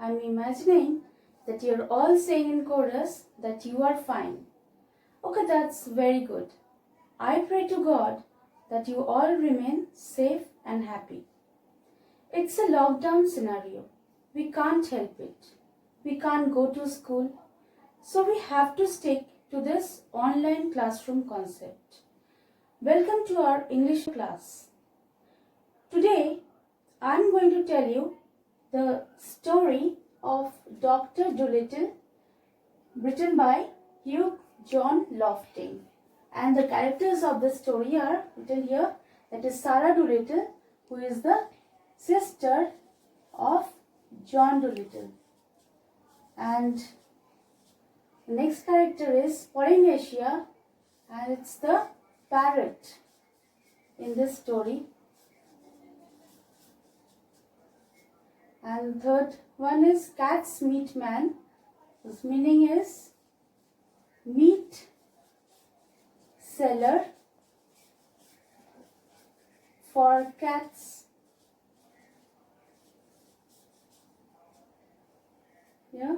I'm imagining that you're all saying in chorus that you are fine. Okay, that's very good. I pray to God that you all remain safe and happy. It's a lockdown scenario. We can't help it. We can't go to school. So we have to stick to this online classroom concept. Welcome to our English class. Today, I'm going to tell you the story of Dr. Dolittle, written by Hugh John Lofting. And the characters of the story are written here. That is Sarah Dolittle, who is the sister of John Dolittle. And the next character is Polynesia, and it's the parrot in this story. And third one is Cat's Meat Man, whose meaning is meat seller for cats. Yeah.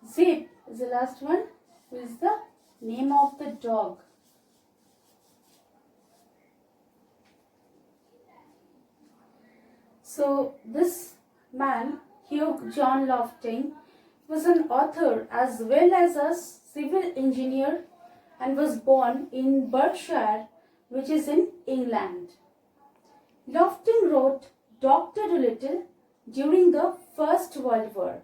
Zip is the last one, who is the name of the dog. So this man, Hugh John Lofting, was an author as well as a civil engineer and was born in Berkshire, which is in England. Lofting wrote Dr. Dolittle during the First World War.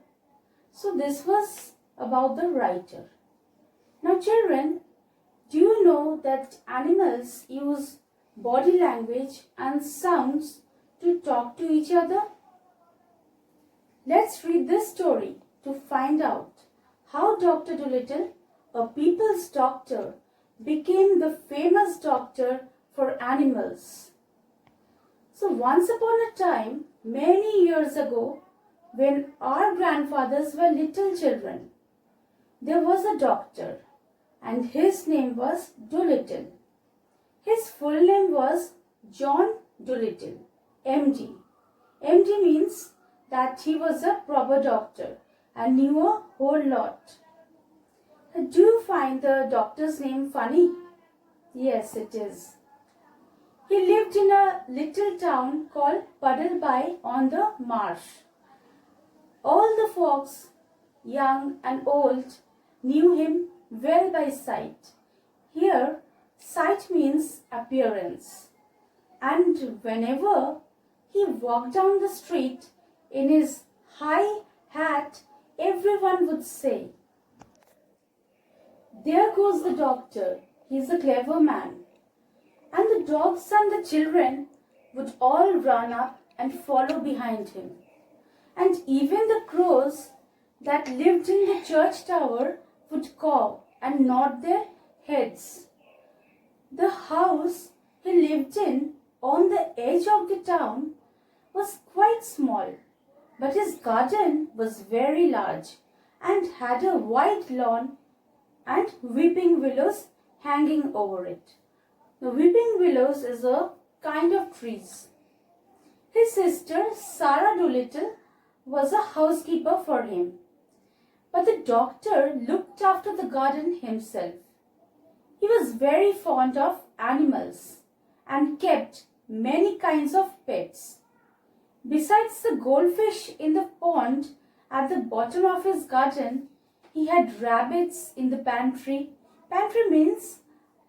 So this was about the writer. Now children, do you know that animals use body language and sounds to talk to each other? Let's read this story to find out how Dr. Dolittle, a people's doctor, became the famous doctor for animals. So once upon a time, many years ago, when our grandfathers were little children, there was a doctor and his name was Dolittle. His full name was John Dolittle, MD. MD means that he was a proper doctor and knew a whole lot. Do you find the doctor's name funny? Yes, it is. He lived in a little town called Puddleby on the marsh. All the folks, young and old, knew him well by sight. Here, sight means appearance. And whenever he walked down the street in his high hat, everyone would say, "There goes the doctor, he's a clever man." And the dogs and the children would all run up and follow behind him. And even the crows that lived in the church tower would caw and nod their heads. The house he lived in on the edge of the town was quite small, but his garden was very large and had a wide lawn and weeping willows hanging over it. The weeping willows is a kind of trees. His sister Sarah Dolittle was a housekeeper for him, but the doctor looked after the garden himself. He was very fond of animals and kept many kinds of pets. Besides the goldfish in the pond at the bottom of his garden, he had rabbits in the pantry. Pantry means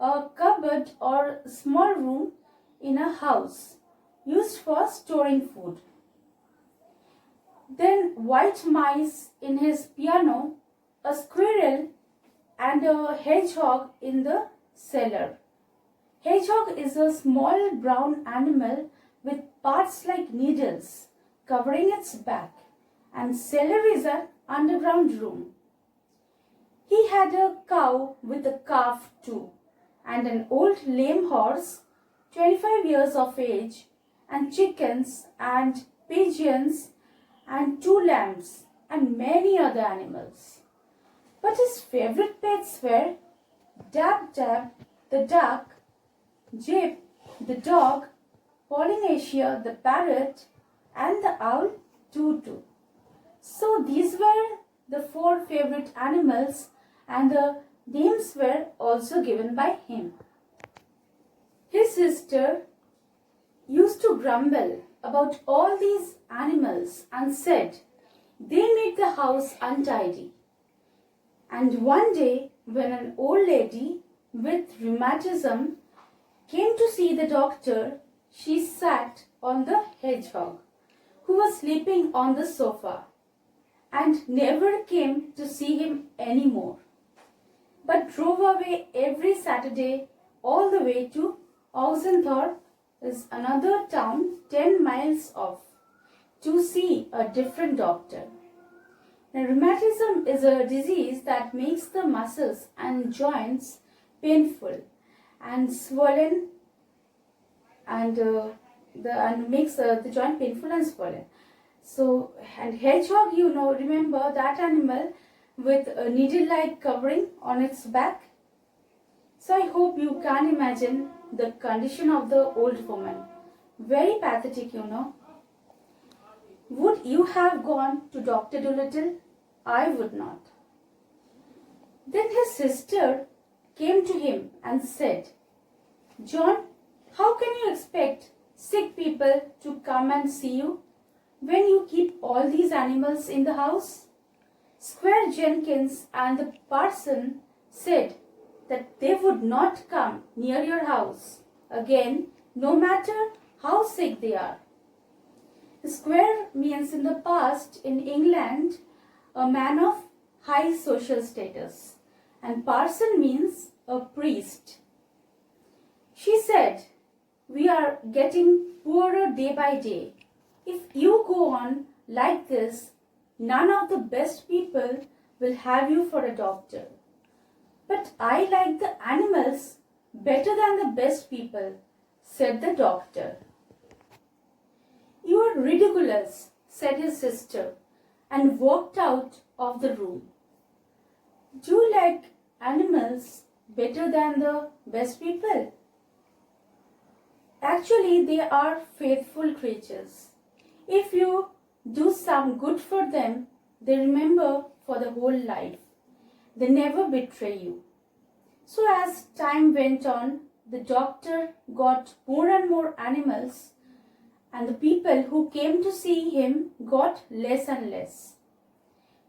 a cupboard or small room in a house used for storing food. Then white mice in his piano, a squirrel and a hedgehog in the cellar. Hedgehog is a small brown animal with parts like needles covering its back, and cellar is an underground room. He had a cow with a calf too, and an old lame horse, 25 years of age, and chickens and pigeons and 2 lambs and many other animals. But his favorite pets were Dab Dab the duck, Jip the dog, Polynesia the parrot, and the owl Tutu. So these were the 4 favorite animals, and the names were also given by him. His sister used to grumble about all these animals and said they made the house untidy. And one day, when an old lady with rheumatism came to see the doctor, she sat on the hedgehog, who was sleeping on the sofa, and never came to see him any more, but drove away every Saturday all the way to Ausenthorpe, is another town 10 miles off, to see a different doctor. Now, rheumatism is a disease that makes the muscles and joints painful and swollen, and makes the joint painful and swollen. So, and hedgehog, remember that animal with a needle-like covering on its back. So I hope you can imagine the condition of the old woman. Very pathetic, Would you have gone to Dr. Dolittle? I would not. Then his sister came to him and said, John, how can you expect sick people to come and see you when you keep all these animals in the house? Squire Jenkins and the parson said that they would not come near your house again, no matter how sick they are. Squire means in the past in England a man of high social status, and parson means a priest. She said, we are getting poorer day by day. If you go on like this, none of the best people will have you for a doctor. But I like the animals better than the best people, said the doctor. You are ridiculous, said his sister, and walked out of the room. Do you like animals better than the best people? Actually, they are faithful creatures. If you do some good for them, they remember for the whole life. They never betray you. So as time went on, the doctor got more and more animals, and the people who came to see him got less and less.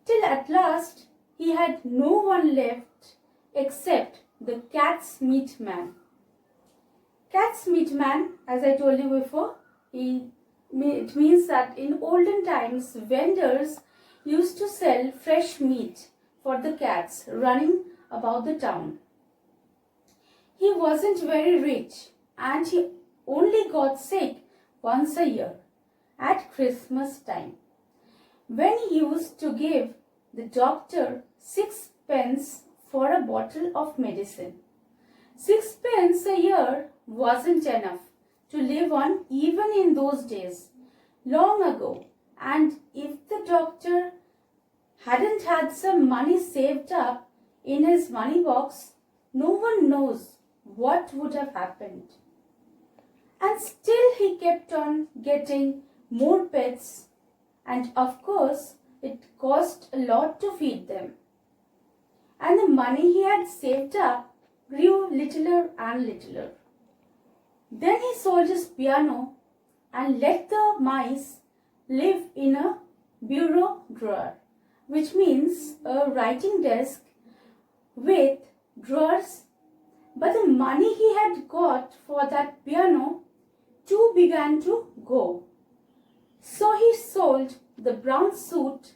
Till at last, he had no one left except the cat's meat man. Cat's meat man, as I told you before, it means that in olden times, vendors used to sell fresh meat for the cats running about the town. He wasn't very rich, and he only got sick once a year, at Christmas time, when he used to give the doctor 6 pence for a bottle of medicine. 6 pence a year wasn't enough to live on even in those days, long ago, and if the doctor hadn't had some money saved up in his money box, no one knows what would have happened. And still he kept on getting more pets, and of course it cost a lot to feed them. And the money he had saved up grew littler and littler. Then he sold his piano and let the mice live in a bureau drawer, which means a writing desk with drawers. But the money he had got for that piano too began to go. So he sold the brown suit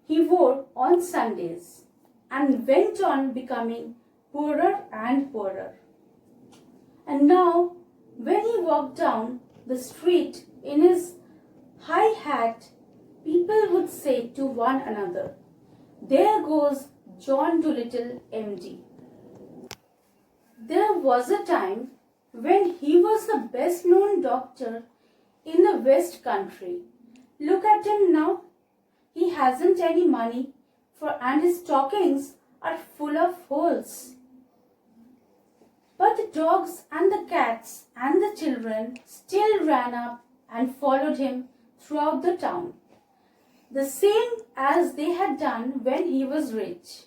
he wore on Sundays and went on becoming poorer and poorer. And now, when he walked down the street in his high hat, people would say to one another, "There goes John Dolittle, MD." There was a time when he was the best known doctor in the West Country. Look at him now. He hasn't any money and his stockings are full of holes. But the dogs and the cats and the children still ran up and followed him throughout the town. the same as they had done when he was rich.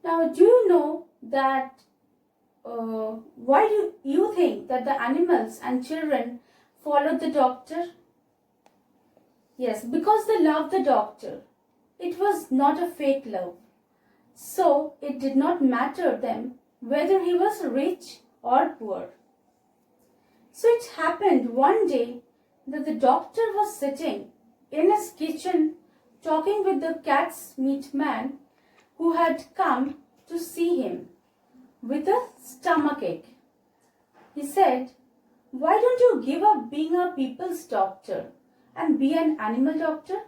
Now, do you know that why do you think that the animals and children followed the doctor? Yes, because they loved the doctor. It was not a fake love. So it did not matter them whether he was rich or poor. So it happened one day that the doctor was sitting in his kitchen talking with the cat's meat man who had come to see him with a stomachache. He said, "Why don't you give up being a people's doctor and be an animal doctor?"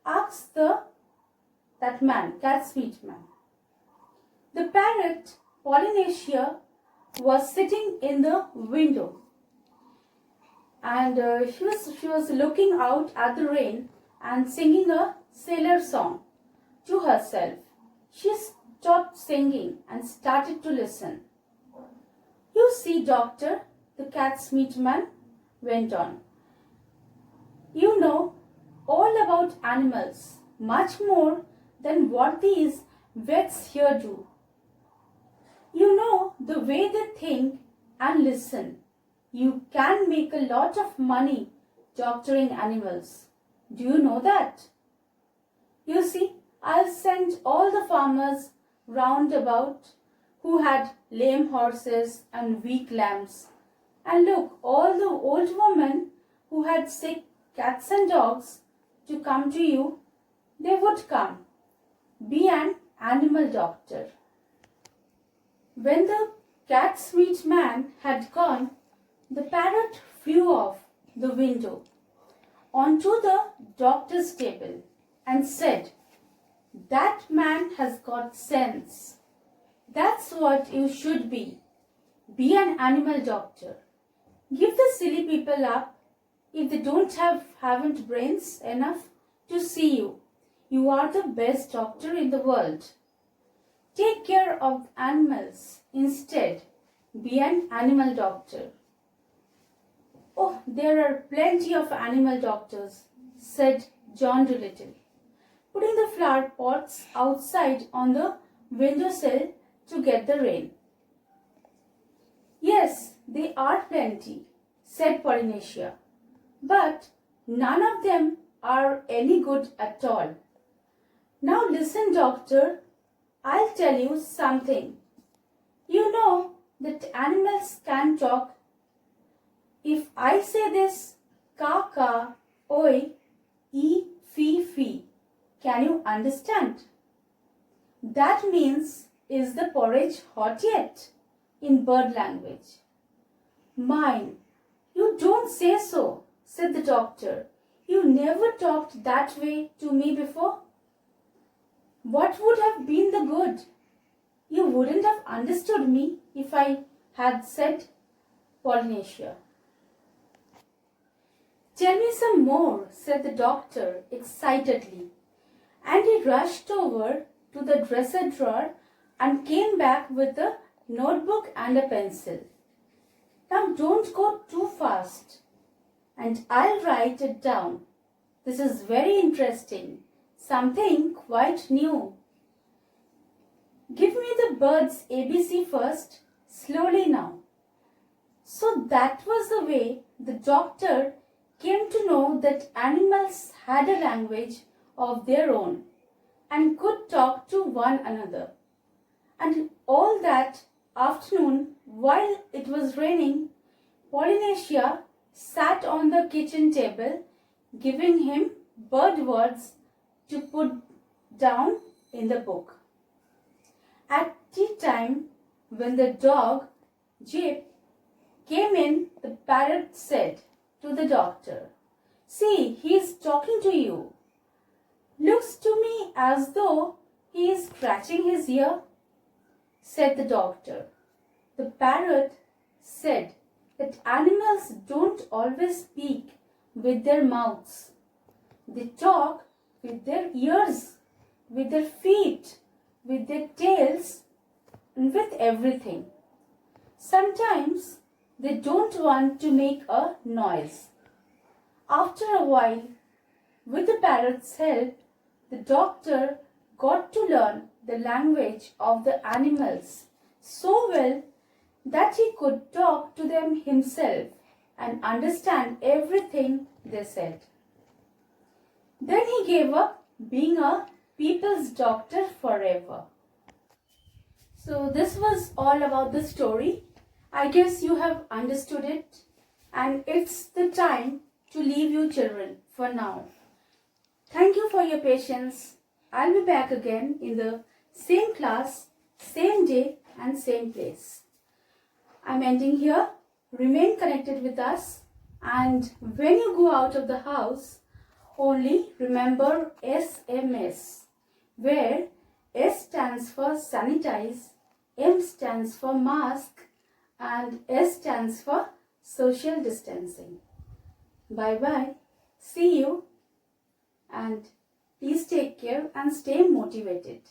asked that man, cat's meat man. The parrot, Polynesia, was sitting in the window, and she was looking out at the rain and singing a sailor song to herself. She stopped singing and started to listen. "You see, doctor," the cat's meat man went on, "you know all about animals, much more than what these vets here do. You know the way they think and listen. You can make a lot of money doctoring animals. Do you know that? You see, I'll send all the farmers round about who had lame horses and weak lambs. And look, all the old women who had sick cats and dogs to come to you, they would come. Be an animal doctor." When the cat's meat man had gone, the parrot flew off the window onto the doctor's table and said, "That man has got sense. That's what you should be. Be an animal doctor. Give the silly people up if they haven't brains enough to see you. You are the best doctor in the world. Take care of animals instead. Be an animal doctor." "Oh, there are plenty of animal doctors," said John Dolittle, putting the flower pots outside on the windowsill to get the rain. "Yes, they are plenty," said Polynesia, "but none of them are any good at all. Now listen, doctor, I'll tell you something. You know that animals can talk. If I say this, ka ka, oi, e, fi fi, can you understand? That means, is the porridge hot yet, in bird language." "Mine, you don't say so," said the doctor. "You never talked that way to me before. What would have been the good? You wouldn't have understood me if I had said Polynesia." "Tell me some more," said the doctor excitedly, and he rushed over to the dresser drawer and came back with a notebook and a pencil. "Now don't go too fast, and I'll write it down. This is very interesting. Something quite new. Give me the bird's ABC first, slowly now." So that was the way the doctor came to know that animals had a language of their own and could talk to one another. And all that afternoon, while it was raining, Polynesia sat on the kitchen table giving him bird words to put down in the book. At tea time, when the dog, Jip, came in, the parrot said to the doctor, "See, he is talking to you. Looks to me as though he is scratching his ear," said the doctor. The parrot said that animals don't always speak with their mouths. They talk with their ears, with their feet, with their tails, and with everything. Sometimes they don't want to make a noise. After a while, With the parrot's help, the doctor got to learn the language of the animals so well that he could talk to them himself and understand everything they said. Then he gave up being a people's doctor forever. So this was all about the story. I guess you have understood it, and it's the time to leave you children for now. Thank you for your patience. I'll be back again in the same class, same day and same place. I'm ending here. Remain connected with us, and when you go out of the house, only remember SMS, where S stands for sanitize, M stands for mask, and S stands for social distancing. Bye-bye. See you, and please take care and stay motivated.